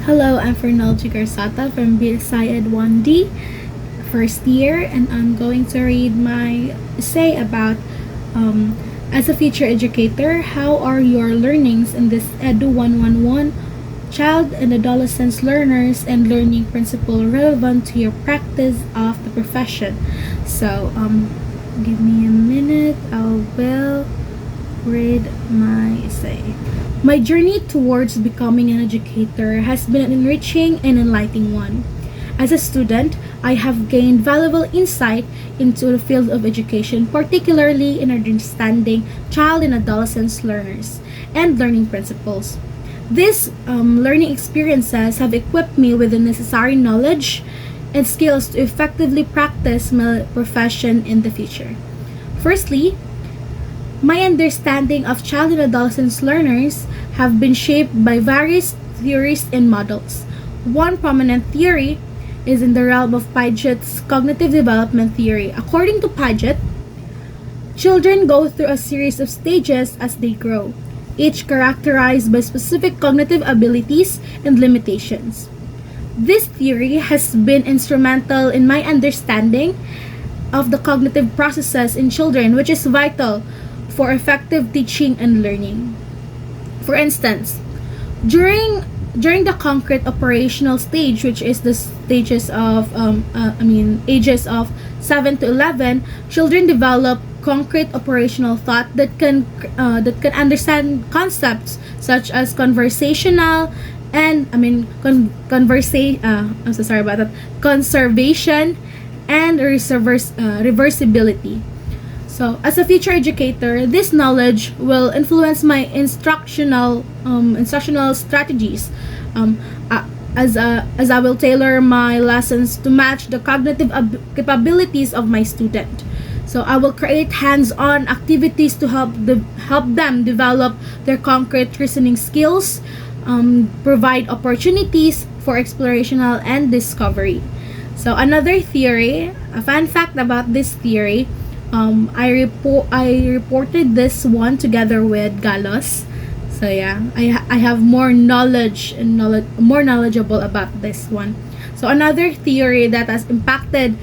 Hello, I'm Fernaldi Garsata from BSI Ed1D, first year, and I'm going to read my essay about as a future educator, how are your learnings in this edu111 child and adolescent learners and learning principle relevant to your practice of the profession? So, give me a minute, I will read my essay. My journey towards becoming an educator has been an enriching and enlightening one. As a student, I have gained valuable insight into the field of education, particularly in understanding child and adolescent learners and learning principles. These learning experiences have equipped me with the necessary knowledge and skills to effectively practice my profession in the future. Firstly, my understanding of child and adolescent learners have been shaped by various theories and models. One prominent theory is in the realm of Piaget's cognitive development theory. According to Piaget, children go through a series of stages as they grow, each characterized by specific cognitive abilities and limitations. This theory has been instrumental in my understanding of the cognitive processes in children, which is vital for effective teaching and learning. For instance, during the concrete operational stage, which is the stages of ages of 7 to 11, children develop concrete operational thought that can understand concepts such as conversational and I'm so sorry about that, conservation and reversibility. So, as a future educator, this knowledge will influence my instructional strategies. As I will tailor my lessons to match the cognitive capabilities of my student. So, I will create hands-on activities to help them develop their concrete reasoning skills, provide opportunities for explorational and discovery. So, another theory, a fun fact about this theory. I reported this one together with Galos. So yeah, I have more knowledge and more knowledgeable about this one. So another theory that has impacted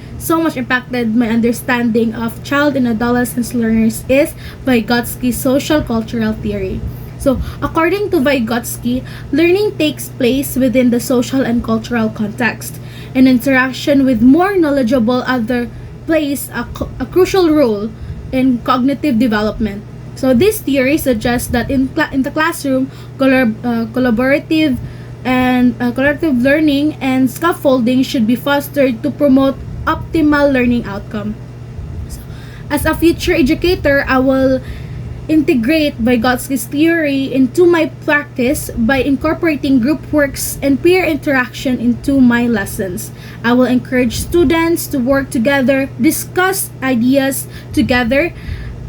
my understanding of child and adolescent learners is Vygotsky's social cultural theory. So according to Vygotsky, learning takes place within the social and cultural context, and interaction with more knowledgeable other plays a crucial role in cognitive development. So this theory suggests that in the classroom, collaborative learning and scaffolding should be fostered to promote optimal learning outcome. So, as a future educator, I will integrate Vygotsky's theory into my practice by incorporating group works and peer interaction into my lessons. I will encourage students to work together, discuss ideas together,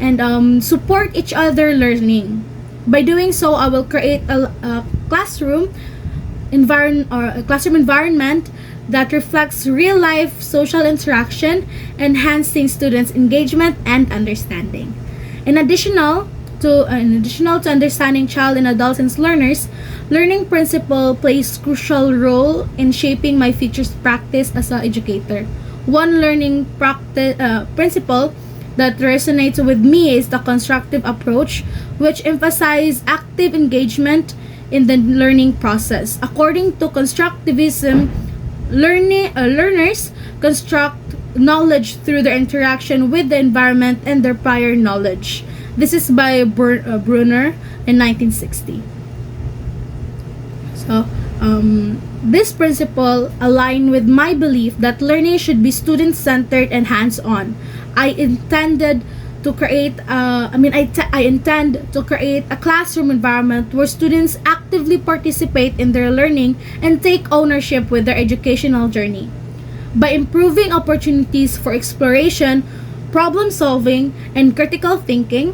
and support each other learning. By doing so, I will create a classroom environment that reflects real life social interaction, enhancing students' engagement and understanding. In additional to understanding child and adolescent learners, learning principle plays crucial role in shaping my future practice as an educator. One learning principle that resonates with me is the constructive approach, which emphasizes active engagement in the learning process. According to constructivism, learners construct knowledge through their interaction with the environment and their prior knowledge. This is by Brunner in 1960. So, this principle aligns with my belief that learning should be student-centered and hands-on. I intend to create a classroom environment where students actively participate in their learning and take ownership with their educational journey. By improving opportunities for exploration, problem solving, and critical thinking,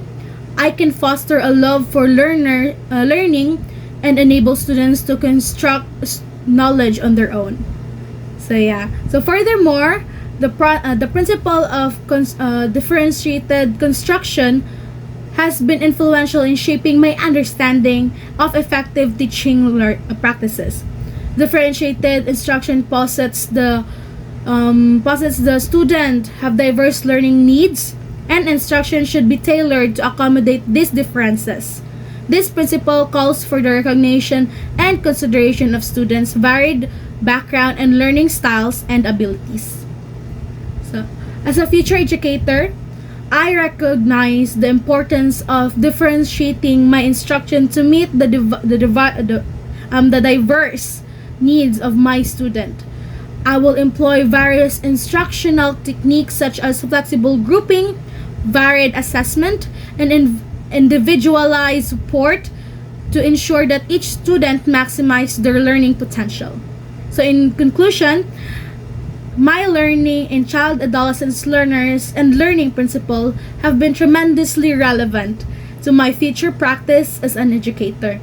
I can foster a love for learning and enable students to construct knowledge on their own. So yeah. So furthermore, the principle of differentiated construction has been influential in shaping my understanding of effective teaching practices. Differentiated instruction posits the student have diverse learning needs, and instruction should be tailored to accommodate these differences. This principle calls for the recognition and consideration of students' varied background and learning styles and abilities. So, as a future educator, I recognize the importance of differentiating my instruction to meet the diverse needs of my student. I will employ various instructional techniques such as flexible grouping, varied assessment, and individualized support to ensure that each student maximizes their learning potential. So, in conclusion, my learning in child adolescent learners and learning principle have been tremendously relevant to my future practice as an educator.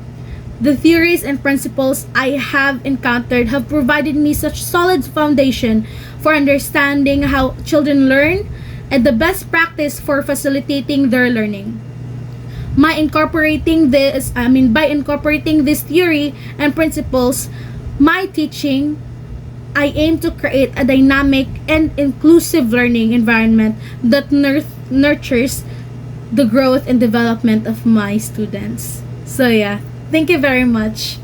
The theories and principles I have encountered have provided me such solid foundation for understanding how children learn and the best practice for facilitating their learning. By incorporating this theory and principles, my teaching, I aim to create a dynamic and inclusive learning environment that nurtures the growth and development of my students. So yeah, thank you very much.